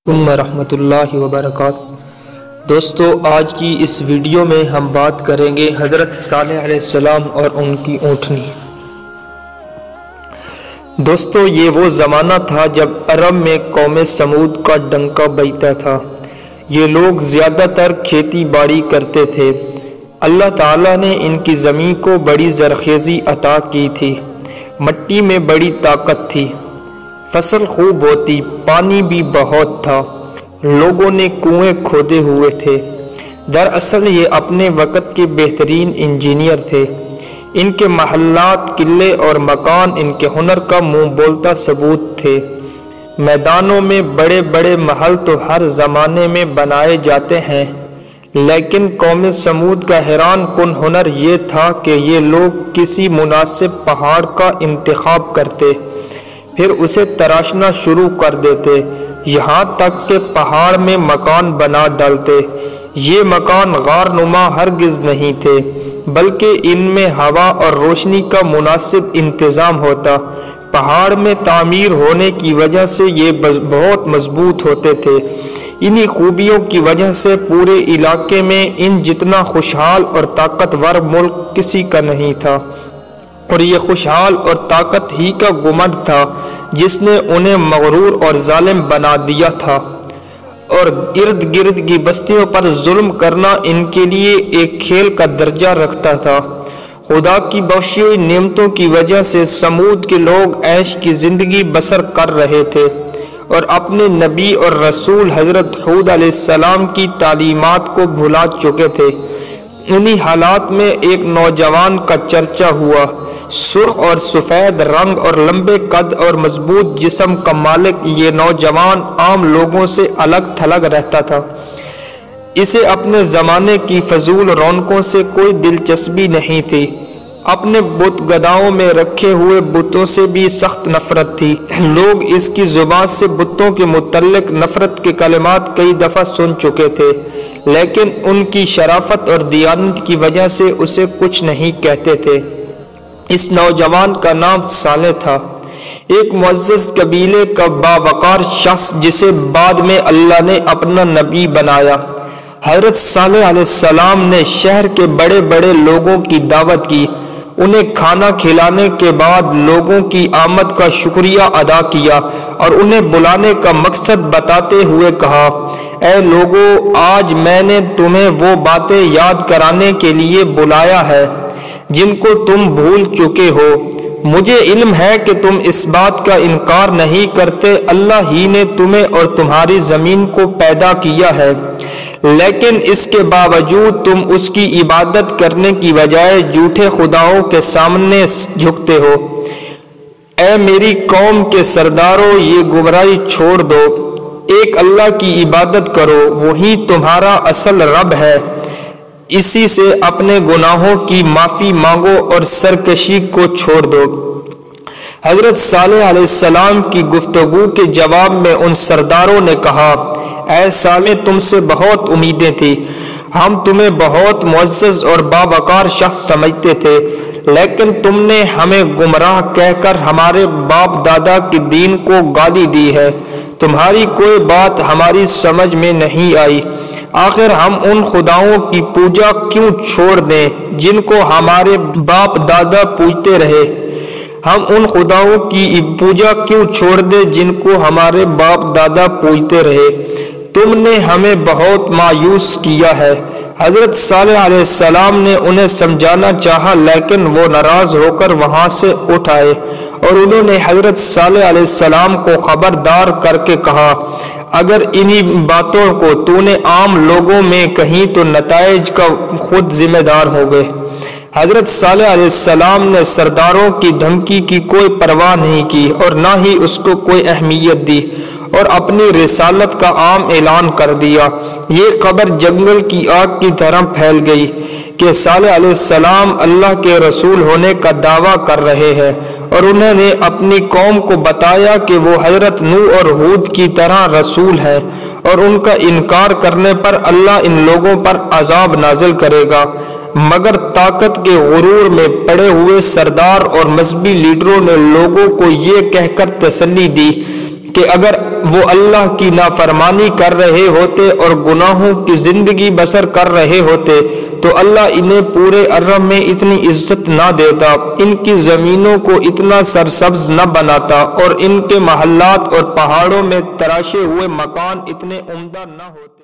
ورحمۃ اللہ وبرکاتہ۔ دوستو، آج کی اس ویڈیو میں ہم بات کریں گے حضرت صالح علیہ السلام اور ان کی اونٹنی۔ دوستو، یہ وہ زمانہ تھا جب عرب میں قوم سمود کا ڈنکا بیٹھا تھا۔ یہ لوگ زیادہ تر کھیتی باڑی کرتے تھے۔ اللہ تعالیٰ نے ان کی زمین کو بڑی زرخیزی عطا کی تھی، مٹی میں بڑی طاقت تھی، فصل خوب ہوتی، پانی بھی بہت تھا، لوگوں نے کنویں کھودے ہوئے تھے۔ دراصل یہ اپنے وقت کے بہترین انجینئر تھے۔ ان کے محلات، قلعے اور مکان ان کے ہنر کا منہ بولتا ثبوت تھے۔ میدانوں میں بڑے بڑے محل تو ہر زمانے میں بنائے جاتے ہیں، لیکن قوم سمود کا حیران کن ہنر یہ تھا کہ یہ لوگ کسی مناسب پہاڑ کا انتخاب کرتے، پھر اسے تراشنا شروع کر دیتے، یہاں تک کہ پہاڑ میں مکان بنا ڈالتے۔ یہ مکان غار نما ہرگز نہیں تھے، بلکہ ان میں ہوا اور روشنی کا مناسب انتظام ہوتا۔ پہاڑ میں تعمیر ہونے کی وجہ سے یہ بہت مضبوط ہوتے تھے۔ انہی خوبیوں کی وجہ سے پورے علاقے میں ان جتنا خوشحال اور طاقتور ملک کسی کا نہیں تھا، اور یہ خوشحال اور طاقت ہی کا گمنڈ تھا جس نے انہیں مغرور اور ظالم بنا دیا تھا، اور ارد گرد کی بستیوں پر ظلم کرنا ان کے لیے ایک کھیل کا درجہ رکھتا تھا۔ خدا کی بخشی ہوئی نعمتوں کی وجہ سے سمود کے لوگ عیش کی زندگی بسر کر رہے تھے، اور اپنے نبی اور رسول حضرت ہود علیہ السلام کی تعلیمات کو بھلا چکے تھے۔ انہی حالات میں ایک نوجوان کا چرچا ہوا۔ سرخ اور سفید رنگ اور لمبے قد اور مضبوط جسم کا مالک یہ نوجوان عام لوگوں سے الگ تھلگ رہتا تھا۔ اسے اپنے زمانے کی فضول رونقوں سے کوئی دلچسپی نہیں تھی۔ اپنے بت گداؤں میں رکھے ہوئے بتوں سے بھی سخت نفرت تھی۔ لوگ اس کی زبان سے بتوں کے متعلق نفرت کے کلمات کئی دفعہ سن چکے تھے، لیکن ان کی شرافت اور دیانت کی وجہ سے اسے کچھ نہیں کہتے تھے۔ اس نوجوان کا نام صالح تھا، ایک معزز قبیلے کا باوقار شخص جسے بعد میں اللہ نے اپنا نبی بنایا۔ حضرت صالح علیہ السلام نے شہر کے بڑے بڑے لوگوں کی دعوت کی۔ انہیں کھانا کھلانے کے بعد لوگوں کی آمد کا شکریہ ادا کیا اور انہیں بلانے کا مقصد بتاتے ہوئے کہا، اے لوگو، آج میں نے تمہیں وہ باتیں یاد کرانے کے لیے بلایا ہے جن کو تم بھول چکے ہو۔ مجھے علم ہے کہ تم اس بات کا انکار نہیں کرتے، اللہ ہی نے تمہیں اور تمہاری زمین کو پیدا کیا ہے، لیکن اس کے باوجود تم اس کی عبادت کرنے کی بجائے جھوٹے خداؤں کے سامنے جھکتے ہو۔ اے میری قوم کے سرداروں، یہ گمراہی چھوڑ دو، ایک اللہ کی عبادت کرو، وہی تمہارا اصل رب ہے، اسی سے اپنے گناہوں کی معافی مانگو اور سرکشی کو چھوڑ دو۔ حضرت صالح علیہ السلام کی گفتگو کے جواب میں ان سرداروں نے کہا، اے صالح، تم سے بہت امیدیں تھی، ہم تمہیں بہت معزز اور باوقار شخص سمجھتے تھے، لیکن تم نے ہمیں گمراہ کہہ کر ہمارے باپ دادا کے دین کو گالی دی ہے۔ تمہاری کوئی بات ہماری سمجھ میں نہیں آئی۔ آخر ہم ان خداؤں کی پوجا کیوں چھوڑ دیں جن کو ہمارے باپ دادا پوجتے رہے؟ ہم ان خداؤں کی پوجا کیوں چھوڑ دیں جن کو ہمارے باپ دادا پوجتے رہے؟ تم نے ہمیں بہت مایوس کیا ہے۔ حضرت صالح علیہ السلام نے انہیں سمجھانا چاہا، لیکن وہ ناراض ہو کر وہاں سے اٹھ آئے، اور انہوں نے حضرت صالح علیہ السلام کو خبردار کر کے کہا، اگر انہی باتوں کو تو نے عام لوگوں میں کہیں تو نتائج کا خود ذمہ دار ہوگے۔ حضرت صالح علیہ السلام نے سرداروں کی دھمکی کی کوئی پرواہ نہیں کی اور نہ ہی اس کو کوئی اہمیت دی، اور اپنی رسالت کا عام اعلان کر دیا۔ یہ خبر جنگل کی آگ کی طرح پھیل گئی کہ صالح علیہ السلام اللہ کے رسول ہونے کا دعویٰ کر رہے ہیں، اور انہوں نے اپنی قوم کو بتایا کہ وہ حضرت نوح اور ہود کی طرح رسول ہیں، اور ان کا انکار کرنے پر اللہ ان لوگوں پر عذاب نازل کرے گا۔ مگر طاقت کے غرور میں پڑے ہوئے سردار اور مذہبی لیڈروں نے لوگوں کو یہ کہہ کر تسلی دی کہ اگر وہ اللہ کی نافرمانی کر رہے ہوتے اور گناہوں کی زندگی بسر کر رہے ہوتے تو اللہ انہیں پورے عرب میں اتنی عزت نہ دیتا، ان کی زمینوں کو اتنا سرسبز نہ بناتا اور ان کے محلات اور پہاڑوں میں تراشے ہوئے مکان اتنے عمدہ نہ ہوتے۔